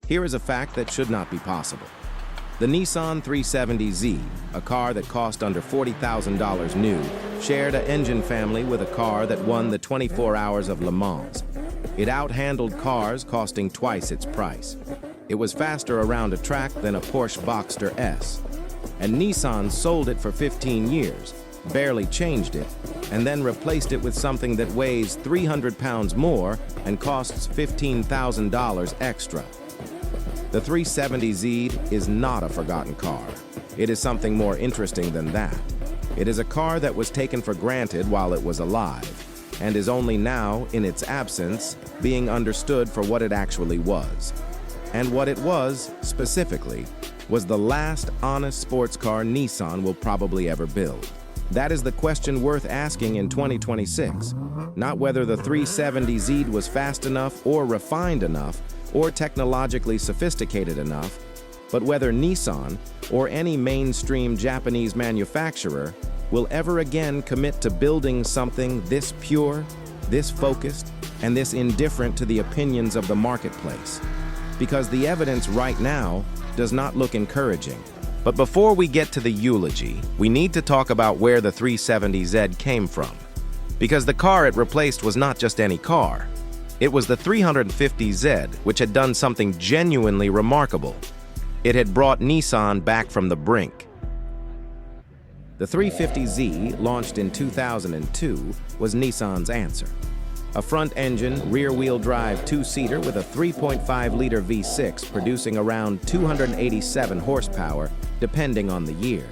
Here is a fact that should not be possible. The Nissan 370Z, a car that cost under $40,000 new, shared an engine family with a car that won the 24 Hours of Le Mans. It outhandled cars costing twice its price. It was faster around a track than a Porsche Boxster S. And Nissan sold it for 15 years, barely changed it, and then replaced it with something that weighs 300 pounds more and costs $15,000 extra. The 370Z is not a forgotten car. It is something more interesting than that. It is a car that was taken for granted while it was alive, and is only now, in its absence, being understood for what it actually was. And what it was, specifically, was the last honest sports car Nissan will probably ever build. That is the question worth asking in 2026. Not whether the 370Z was fast enough or refined enough, or technologically sophisticated enough, but whether Nissan, or any mainstream Japanese manufacturer, will ever again commit to building something this pure, this focused, and this indifferent to the opinions of the marketplace. Because the evidence right now does not look encouraging. But before we get to the eulogy, we need to talk about where the 370Z came from. Because the car it replaced was not just any car. It was the 350Z, which had done something genuinely remarkable. It had brought Nissan back from the brink. The 350Z, launched in 2002, was Nissan's answer. A front-engine, rear-wheel drive two-seater with a 3.5-liter V6 producing around 287 horsepower, depending on the year.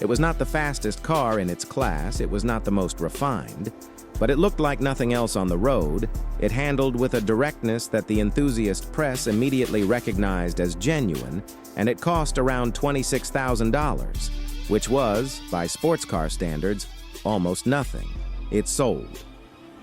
It was not the fastest car in its class, it was not the most refined, but it looked like nothing else on the road. It handled with a directness that the enthusiast press immediately recognized as genuine, and it cost around $26,000, which was, by sports car standards, almost nothing. It sold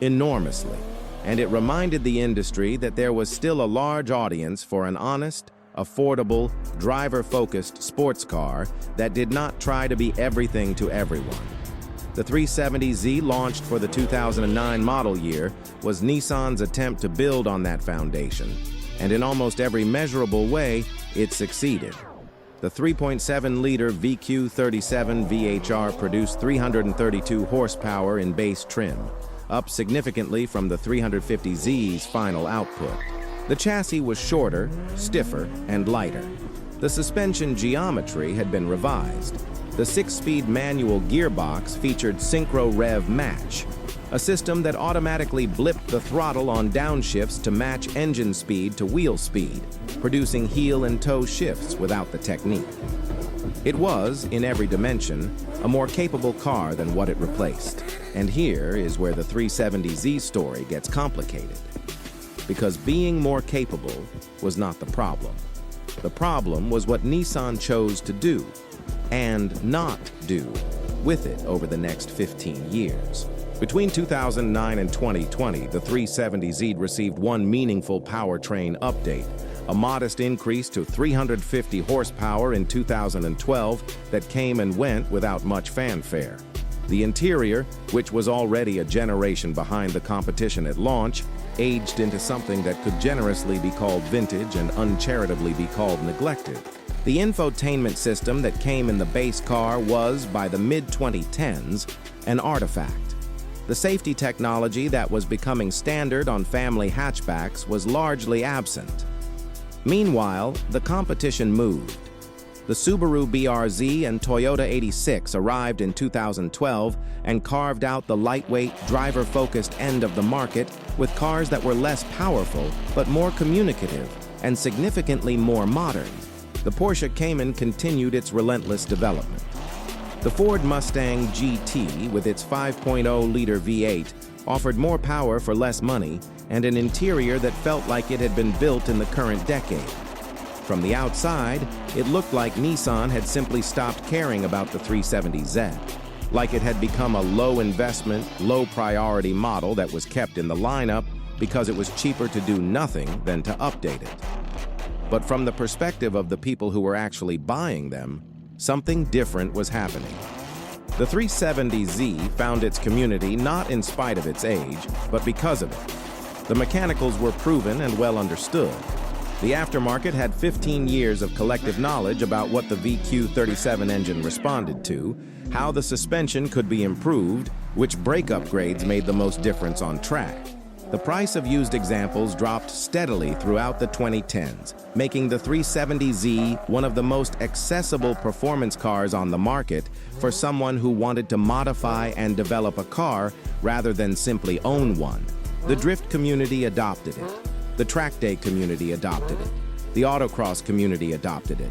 enormously, and it reminded the industry that there was still a large audience for an honest, affordable, driver-focused sports car that did not try to be everything to everyone. The 370Z, launched for the 2009 model year, was Nissan's attempt to build on that foundation, and in almost every measurable way, it succeeded. The 3.7-liter VQ37 VHR produced 332 horsepower in base trim, up significantly from the 350Z's final output. The chassis was shorter, stiffer, and lighter. The suspension geometry had been revised. The 6-speed manual gearbox featured Synchro Rev Match, a system that automatically blipped the throttle on downshifts to match engine speed to wheel speed, producing heel and toe shifts without the technique. It was, in every dimension, a more capable car than what it replaced. And here is where the 370Z story gets complicated. Because being more capable was not the problem. The problem was what Nissan chose to do, and not do, with it over the next 15 years. Between 2009 and 2020, the 370Z received one meaningful powertrain update, a modest increase to 350 horsepower in 2012 that came and went without much fanfare. The interior, which was already a generation behind the competition at launch, aged into something that could generously be called vintage and uncharitably be called neglected. The infotainment system that came in the base car was, by the mid-2010s, an artifact. The safety technology that was becoming standard on family hatchbacks was largely absent. Meanwhile, the competition moved. The Subaru BRZ and Toyota 86 arrived in 2012 and carved out the lightweight, driver-focused end of the market with cars that were less powerful but more communicative and significantly more modern. The Porsche Cayman continued its relentless development. The Ford Mustang GT, with its 5.0-liter V8, offered more power for less money and an interior that felt like it had been built in the current decade. From the outside, it looked like Nissan had simply stopped caring about the 370Z, like it had become a low-investment, low-priority model that was kept in the lineup because it was cheaper to do nothing than to update it. But from the perspective of the people who were actually buying them, something different was happening. The 370Z found its community not in spite of its age, but because of it. The mechanicals were proven and well understood. The aftermarket had 15 years of collective knowledge about what the VQ37 engine responded to, how the suspension could be improved, which brake upgrades made the most difference on track. The price of used examples dropped steadily throughout the 2010s, making the 370Z one of the most accessible performance cars on the market for someone who wanted to modify and develop a car rather than simply own one. The drift community adopted it. The track day community adopted it. The autocross community adopted it.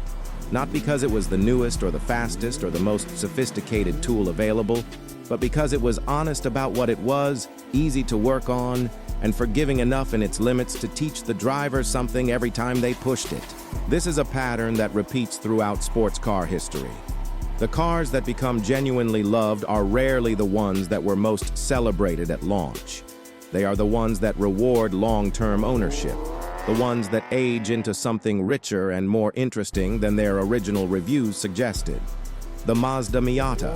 Not because it was the newest or the fastest or the most sophisticated tool available, but because it was honest about what it was, easy to work on, and forgiving enough in its limits to teach the driver something every time they pushed it. This is a pattern that repeats throughout sports car history. The cars that become genuinely loved are rarely the ones that were most celebrated at launch. They are the ones that reward long-term ownership, the ones that age into something richer and more interesting than their original reviews suggested. The Mazda Miata,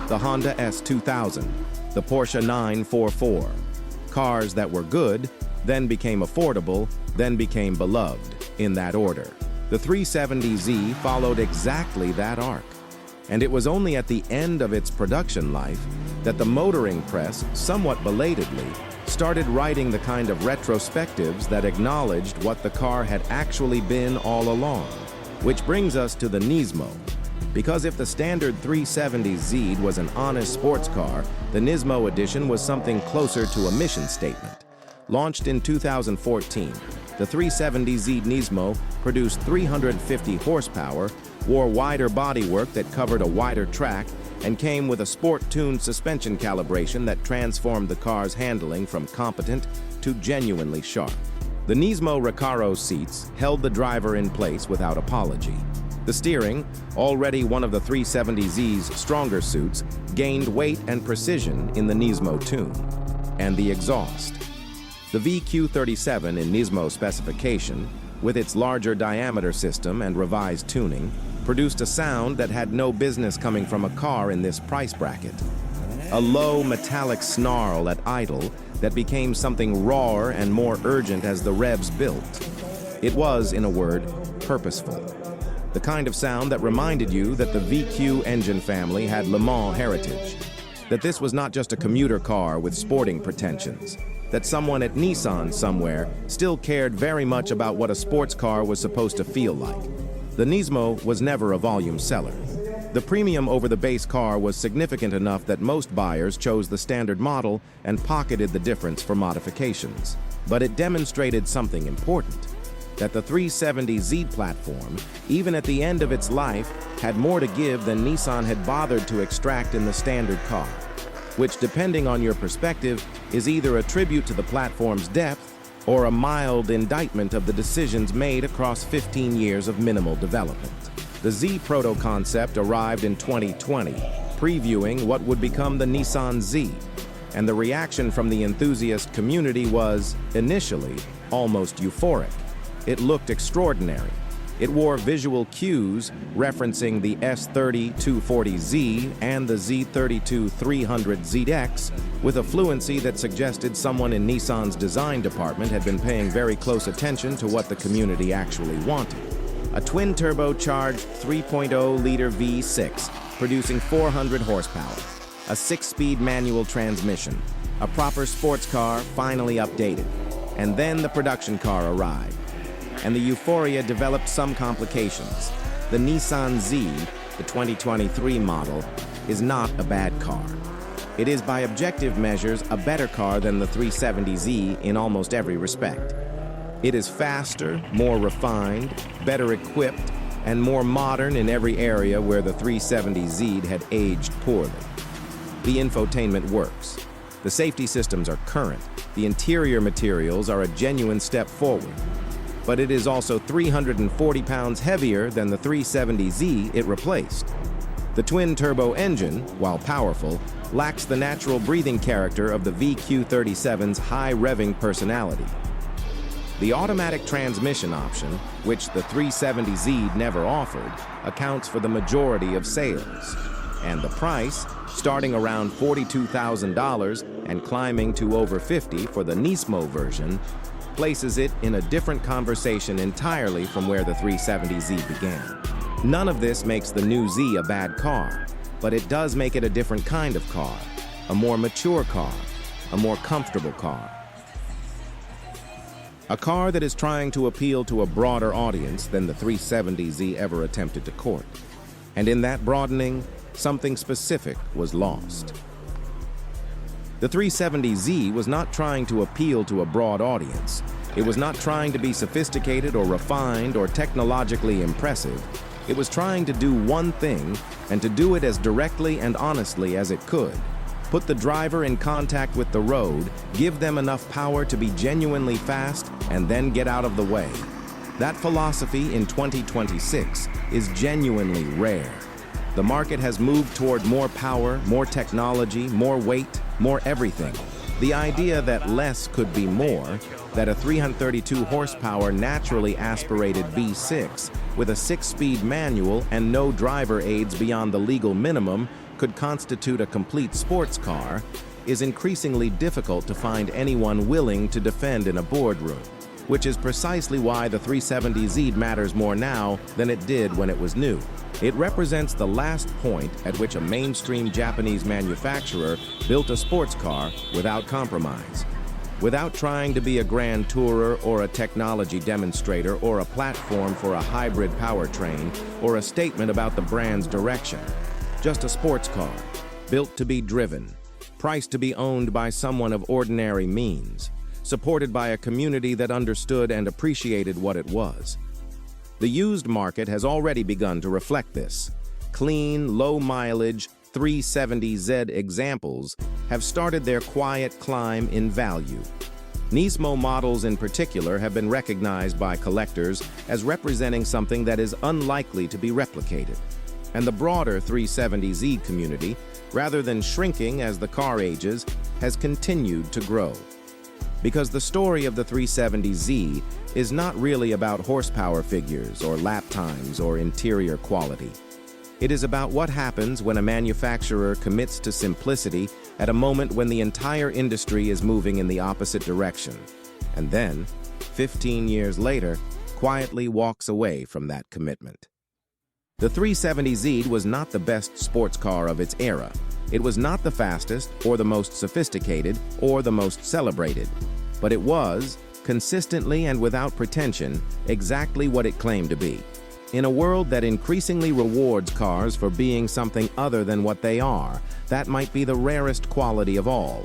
the Honda S2000, the Porsche 944. Cars that were good, then became affordable, then became beloved, in that order. The 370Z followed exactly that arc. And it was only at the end of its production life that the motoring press, somewhat belatedly, started writing the kind of retrospectives that acknowledged what the car had actually been all along. Which brings us to the Nismo. Because if the standard 370Z was an honest sports car, the Nismo edition was something closer to a mission statement. Launched in 2014, the 370Z Nismo produced 350 horsepower, wore wider bodywork that covered a wider track, and came with a sport-tuned suspension calibration that transformed the car's handling from competent to genuinely sharp. The Nismo Recaro seats held the driver in place without apology. The steering, already one of the 370Z's stronger suits, gained weight and precision in the Nismo tune. And the exhaust. The VQ37 in Nismo specification, with its larger diameter system and revised tuning, produced a sound that had no business coming from a car in this price bracket. A low metallic snarl at idle that became something rawer and more urgent as the revs built. It was, in a word, purposeful. The kind of sound that reminded you that the VQ engine family had Le Mans heritage. That this was not just a commuter car with sporting pretensions. That someone at Nissan somewhere still cared very much about what a sports car was supposed to feel like. The Nismo was never a volume seller. The premium over the base car was significant enough that most buyers chose the standard model and pocketed the difference for modifications. But it demonstrated something important. That the 370Z platform, even at the end of its life, had more to give than Nissan had bothered to extract in the standard car, which, depending on your perspective, is either a tribute to the platform's depth or a mild indictment of the decisions made across 15 years of minimal development. The Z proto-concept arrived in 2020, previewing what would become the Nissan Z, and the reaction from the enthusiast community was, initially, almost euphoric. It looked extraordinary. It wore visual cues referencing the S30-240Z and the Z32-300ZX with a fluency that suggested someone in Nissan's design department had been paying very close attention to what the community actually wanted. A twin-turbocharged 3.0-liter V6 producing 400 horsepower, a 6-speed manual transmission, a proper sports car finally updated, and then the production car arrived. And the euphoria developed some complications. The Nissan Z, the 2023 model, is not a bad car. It is, by objective measures, a better car than the 370Z in almost every respect. It is faster, more refined, better equipped, and more modern in every area where the 370Z had aged poorly. The infotainment works. The safety systems are current. The interior materials are a genuine step forward. But it is also 340 pounds heavier than the 370Z it replaced. The twin-turbo engine, while powerful, lacks the natural breathing character of the VQ37's high-revving personality. The automatic transmission option, which the 370Z never offered, accounts for the majority of sales. And the price, starting around $42,000 and climbing to over $50,000 for the Nismo version, places it in a different conversation entirely from where the 370Z began. None of this makes the new Z a bad car, but it does make it a different kind of car, a more mature car, a more comfortable car. A car that is trying to appeal to a broader audience than the 370Z ever attempted to court. And in that broadening, something specific was lost. The 370Z was not trying to appeal to a broad audience. It was not trying to be sophisticated or refined or technologically impressive. It was trying to do one thing, and to do it as directly and honestly as it could. Put the driver in contact with the road, give them enough power to be genuinely fast, and then get out of the way. That philosophy in 2026 is genuinely rare. The market has moved toward more power, more technology, more weight, more everything. The idea that less could be more, that a 332 horsepower naturally aspirated V6 with a 6-speed manual and no driver aids beyond the legal minimum could constitute a complete sports car, is increasingly difficult to find anyone willing to defend in a boardroom, which is precisely why the 370Z matters more now than it did when it was new. It represents the last point at which a mainstream Japanese manufacturer built a sports car without compromise, without trying to be a grand tourer or a technology demonstrator or a platform for a hybrid powertrain or a statement about the brand's direction. Just a sports car, built to be driven, priced to be owned by someone of ordinary means, supported by a community that understood and appreciated what it was. The used market has already begun to reflect this. Clean, low-mileage 370Z examples have started their quiet climb in value. Nismo models in particular have been recognized by collectors as representing something that is unlikely to be replicated. And the broader 370Z community, rather than shrinking as the car ages, has continued to grow. Because the story of the 370Z is not really about horsepower figures or lap times or interior quality. It is about what happens when a manufacturer commits to simplicity at a moment when the entire industry is moving in the opposite direction, and then, 15 years later, quietly walks away from that commitment. The 370Z was not the best sports car of its era. It was not the fastest, or the most sophisticated, or the most celebrated. But it was, consistently and without pretension, exactly what it claimed to be. In a world that increasingly rewards cars for being something other than what they are, that might be the rarest quality of all.